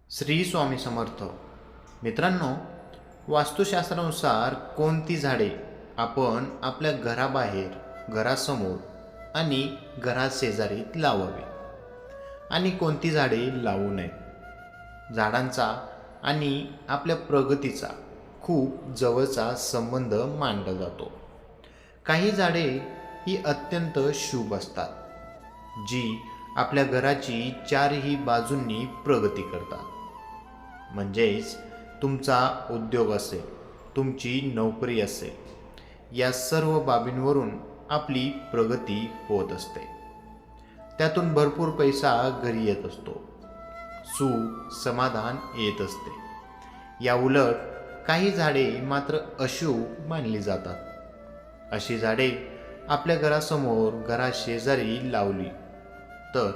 श्री स्वामी समर्थ. मित्रांनो, वास्तुशास्त्रानुसार कोणती झाडे आपण आपल्या घराबाहेर, घरासमोर आणि घराशेजारी लावावी आणि कोणती झाडे लावू नये, झाडांचा आणि आपल्या प्रगतीचा खूप जवळचा संबंध मानला जातो. काही झाडे ही अत्यंत शुभ असतात, जी आपल्या घराची चारही बाजूंनी प्रगती करतात. म्हणजेच तुमचा उद्योग असेल, तुमची नोकरी असेल, या सर्व बाबींवरून आपली प्रगती होत असते. त्यातून भरपूर पैसा घरी येत असतो, सुख समाधान येत असते. या उलट काही झाडे मात्र अशुभ मानली जातात. अशी झाडे आपल्या घरासमोर, घराशेजारी लावली तर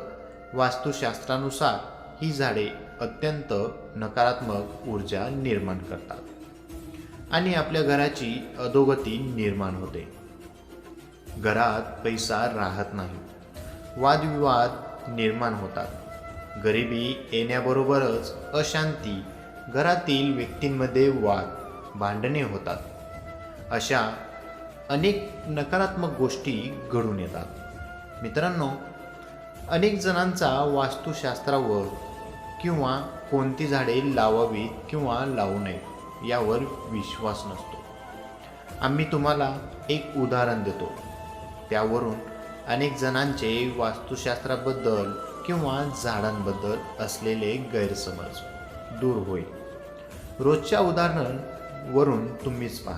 वास्तुशास्त्रानुसार ही झाडे अत्यंत नकारात्मक ऊर्जा निर्माण करतात आणि आपल्या घराची अधोगती निर्माण होते. घरात पैसा राहत नाही, वादविवाद निर्माण होतात, गरिबी येण्याबरोबरच अशांती, घरातील व्यक्तींमध्ये वाद, भांडणे होतात. अशा अनेक नकारात्मक गोष्टी घडून येतात. मित्रांनो, अनेक जणांचा वास्तुशास्त्रावर किंवा कोणती झाडे लावावीत किंवा लावू नये यावर विश्वास नसतो. आम्ही तुम्हाला एक उदाहरण देतो, त्यावरून अनेक जणांचे वास्तुशास्त्राबद्दल किंवा झाडांबद्दल असलेले गैरसमज दूर होईल. रोजच्या उदाहरणावरून तुम्हीच पहा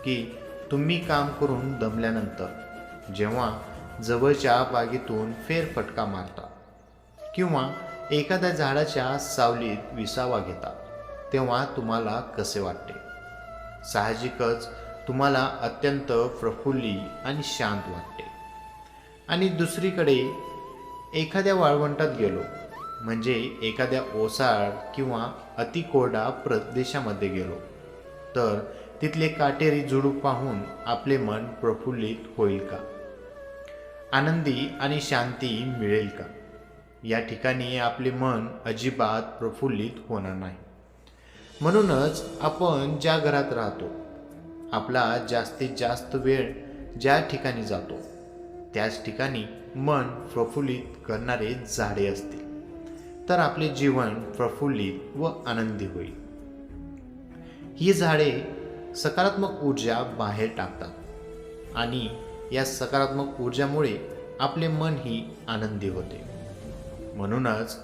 की तुम्ही काम करून दमल्यानंतर जेव्हा जवळच्या बागेतून फेरफटका मारता किंवा एखाद्या झाडाच्या सावलीत विसावा घेता, तेव्हा तुम्हाला कसे वाटते? साहजिकच तुम्हाला अत्यंत प्रफुल्लित आणि शांत वाटते. आणि दुसरीकडे एखाद्या वाळवंटात गेलो, म्हणजे एखाद्या ओसाड किंवा अतिकोरडा प्रदेशामध्ये गेलो, तर तिथले काटेरी झुडूप पाहून आपले मन प्रफुल्लित होईल का? आनंदी आणि शांती मिळेल का? या ठिकाणी आपले मन अजिबात प्रफुल्लित होणार नाही. म्हणूनच आपण ज्या घरात राहतो, आपला जास्तीत जास्त वेळ ज्या ठिकाणी जातो, त्याच ठिकाणी मन प्रफुल्लित करणारे झाडे असतील तर आपले जीवन प्रफुल्लित व आनंदी होईल. ही झाडे सकारात्मक ऊर्जा बाहेर टाकतात आणि या सकारात्मक ऊर्जामुळे आपले मनही आनंदी होते. म्हणूनच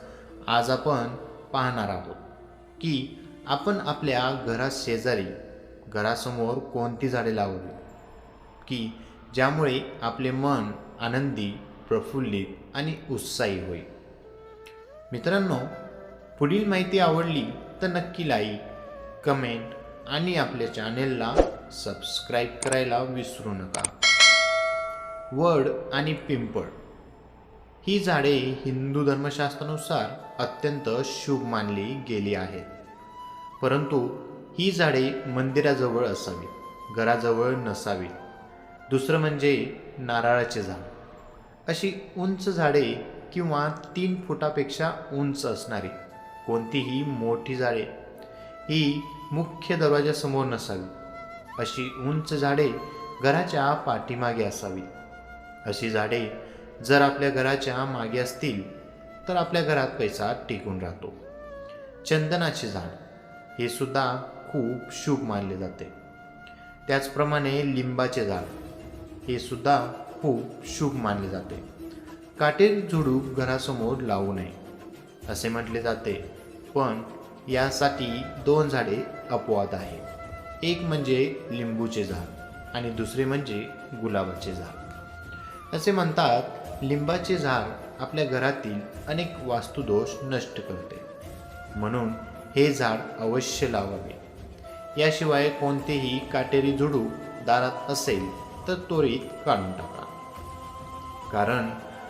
आज आपण पाहणार आहोत की आपण आपल्या घराशेजारी, घरासमोर कोणती झाडे लावावी की ज्यामुळे आपले मन आनंदी, प्रफुल्लित आणि उत्साही होईल. मित्रांनो, पुढील माहिती आवडली तर नक्की लाईक, कमेंट आणि आपल्या चॅनेलला सबस्क्राईब करायला विसरू नका. वड आणि पिंपळ ही झाडे हिंदू धर्मशास्त्रानुसार अत्यंत शुभ मानली गेली आहेत. परंतु ही झाडे मंदिराजवळ असावीत, घराजवळ नसावीत. दुसरं म्हणजे नारळाचे झाड. अशी उंच झाडे किंवा 3 फुटापेक्षा उंच असणारी कोणतीही मोठी झाडे ही मुख्य दरवाजासमोर नसावी. अशी उंच झाडे घराच्या पाठीमागे असावी. अशी झाडे जर आपल्या घराच्या मागे असतील तर आपल्या घरात पैसा टिकून राहतो. चंदनाचे झाड हे सुद्धा खूप शुभ मानले जाते. त्याचप्रमाणे लिंबाचे झाड हे सुद्धा खूप शुभ मानले जाते. काटेरी झुडूप घरासमोर लावू नये असे म्हटले जाते, पण यासाठी 2 झाडे अपवाद आहेत. एक म्हणजे लिंबूचे झाड आणि दुसरे म्हणजे गुलाबाचे झाड. असे म्हणतात, लिंबाचे झाड आपल्या घरातील अनेक वास्तुदोष नष्ट करते, म्हणून हे झाड अवश्य लावावे. याशिवाय कोणतेही काटेरी झुडूप दारात असेल तर त्वरित काढून टाका, कारण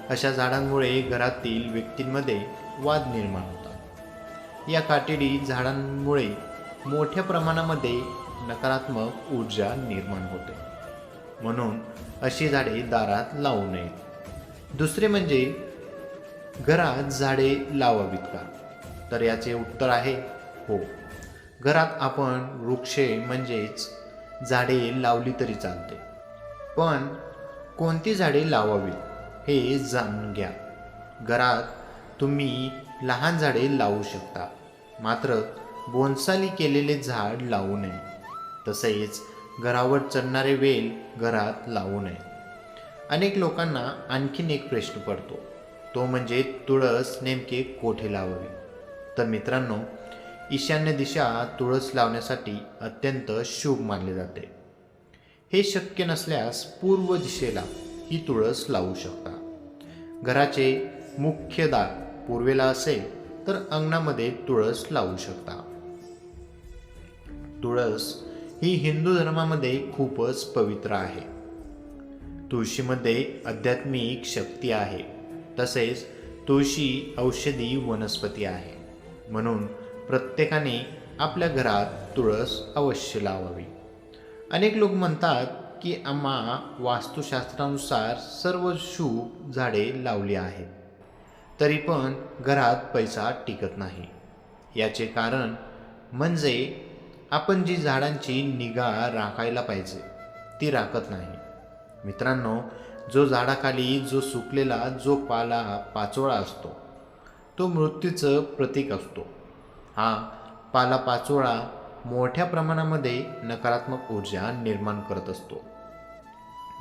अशा झाडांमुळे घरातील व्यक्तींमध्ये वाद निर्माण होतात. या काटेरी झाडांमुळे मोठ्या प्रमाणामध्ये नकारात्मक ऊर्जा निर्माण होते, म्हणून अशी झाडे दारात लावू नयेत. दुसरे म्हणजे घरात झाडे लावावीत का तर याचे उत्तर आहे हो. घरात आपण वृक्षे म्हणजेच झाडे लावली तरी चालते, पण कोणती झाडे लावावीत हे जाणून घ्या. घरात तुम्ही लहान झाडे लावू शकता, मात्र बोनसाली केलेले झाड लावू नये. तसेच घरावर चढणारे वेल घरात लावू नये. अनेक लोकांना आणखीन एक प्रश्न पडतो, तो म्हणजे तुळस नेमके कोठे लावावी. तर मित्रांनो, ईशान्य दिशा तुळस लावण्यासाठी अत्यंत शुभ मानले जाते. हे शक्य नसल्यास पूर्व दिशेला ही तुळस लावू शकता. घराचे मुख्य दार पूर्वेला असेल तर अंगणामध्ये तुळस लावू शकता. तुळस ही हिंदू धर्मामध्ये खूपच पवित्र आहे. तुळशीमध्ये आध्यात्मिक शक्ती आहे. तसेच तुळशी औषधी वनस्पती आहे. म्हणून प्रत्येकाने आपल्या घरात तुळस अवश्य लावावी. अनेक लोक म्हणतात की आम्हा वास्तुशास्त्रानुसार सर्व शुभ झाडे लावली आहेत, तरी पण घरात पैसा टिकत नाही. याचे कारण म्हणजे आपण जी झाडांची निगा राखायला पाहिजे ती राखत नाही. मित्रांनो, जो झाडाखाली जो सुकलेला जो पाला पाचोळा असतो तो मृत्यूचं प्रतीक असतो. हा पाला पाचोळा मोठ्या प्रमाणामध्ये नकारात्मक ऊर्जा निर्माण करत असतो.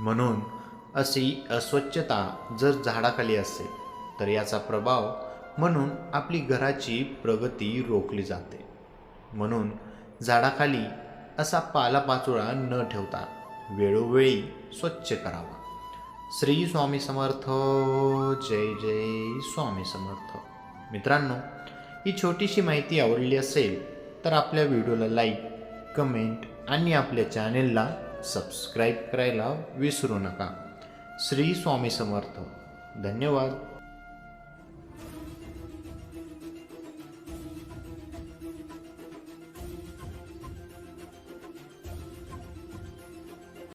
म्हणून अशी अस्वच्छता जर झाडाखाली असेल तर याचा प्रभाव म्हणून आपली घराची प्रगती रोखली जाते. म्हणून झाडाखाली असा पालापाचोळा न ठेवता वेळोवेळी स्वच्छ करावा. श्री स्वामी समर्थ. जय जय स्वामी समर्थ. मित्रांनो, ही छोटीशी माहिती आवडली असेल तर आपल्या व्हिडिओला लाईक, कमेंट आणि आपल्या चॅनेलला सबस्क्राईब करायला विसरू नका. श्री स्वामी समर्थ. धन्यवाद.